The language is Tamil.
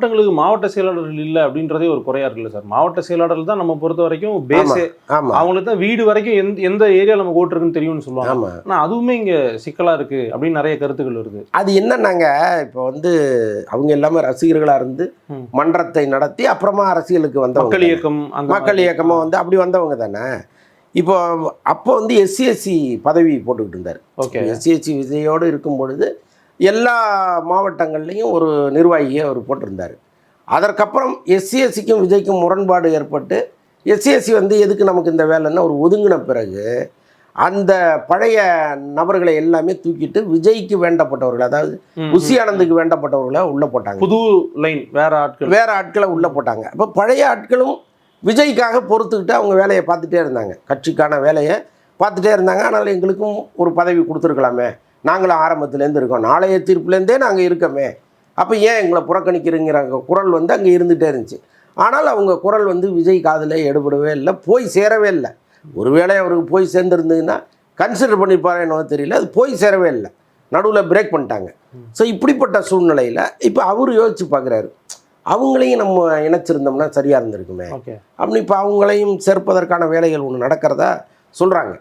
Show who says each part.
Speaker 1: மாவட்டங்களுக்கு மாவட்ட செயலாளர்கள் இல்லை அப்படின்றதே ஒரு குறையா இருக்குல்ல சார்? மாவட்ட செயலாளர்கள் தான் நம்ம பொறுத்த வரைக்கும் பேஸே. அவங்களுக்கு தான் வீடு வரைக்கும் எந்த ஏரியா நம்ம ஓட்டுருக்குன்னு தெரியும்னு சொல்லுவாங்க. ஆனால் அதுவுமே இங்கே சிக்கலாக இருக்கு அப்படின்னு நிறைய கருத்துக்கள் வருது.
Speaker 2: அது என்னன்னாங்க, இப்போ வந்து அவங்க எல்லாமே ரசிகர்களாக இருந்து மன்றத்தை நடத்தி அப்புறமா அரசியலுக்கு வந்த மக்கள் இயக்கமாக வந்து அப்படி வந்தவங்க தானே. இப்போ அப்போ வந்து எஸ்சி பதவி போட்டுக்கிட்டு இருந்தார். எஸ்சி விஜயோடு இருக்கும் பொழுது எல்லா மாவட்டங்கள்லேயும் ஒரு நிர்வாகியை அவர் போட்டிருந்தார். அதற்கப்புறம் எஸ்சிக்கும் விஜய்க்கும் முரண்பாடு ஏற்பட்டு எஸ்சி வந்து எதுக்கு நமக்கு இந்த வேலைன்னா ஒரு ஒதுங்கின பிறகு அந்த பழைய நபர்களை எல்லாமே தூக்கிட்டு விஜய்க்கு வேண்டப்பட்டவர்கள், அதாவது புஷி ஆனந்துக்கு வேண்டப்பட்டவர்களை உள்ளே போட்டாங்க.
Speaker 1: புது லைன்
Speaker 2: வேற ஆட்களை உள்ளே போட்டாங்க. அப்போ பழைய ஆட்களும் விஜய்க்காக பொறுத்துக்கிட்டு அவங்க வேலையை பார்த்துட்டே இருந்தாங்க, கட்சிக்கான வேலையை பார்த்துட்டே இருந்தாங்க. ஆனால் எங்களுக்கும் ஒரு பதவி கொடுத்துருக்கலாமே, நாங்களும் ஆரம்பத்துலேருந்து இருக்கோம், நாளைய தீர்ப்புலேருந்தே நாங்கள் இருக்கோமே, அப்போ ஏன் எங்களை புறக்கணிக்கிறங்கிற குரல் வந்து அங்கே இருந்துகிட்டே இருந்துச்சு. ஆனால் அவங்க குரல் வந்து விஜய் காதில் எடுபடவே இல்லை, போய் சேரவே இல்லை. ஒருவேளை அவருக்கு போய் சேர்ந்துருந்ததுன்னா கன்சிடர் பண்ணிப்பாரு என்னவோ தெரியல, அது போய் சேரவே இல்லை, நடுவில் பிரேக் பண்ணிட்டாங்க. ஸோ இப்படிப்பட்ட சூழ்நிலையில் இப்போ அவர் யோசித்து பார்க்குறாரு, அவங்களையும் நம்ம இணைச்சிருந்தோம்னா சரியாக இருந்திருக்குமே அப்படின்னு. இப்போ அவங்களையும் சேர்ப்பதற்கான வேலைகள் ஒன்று நடக்கிறதா சொல்கிறாங்க.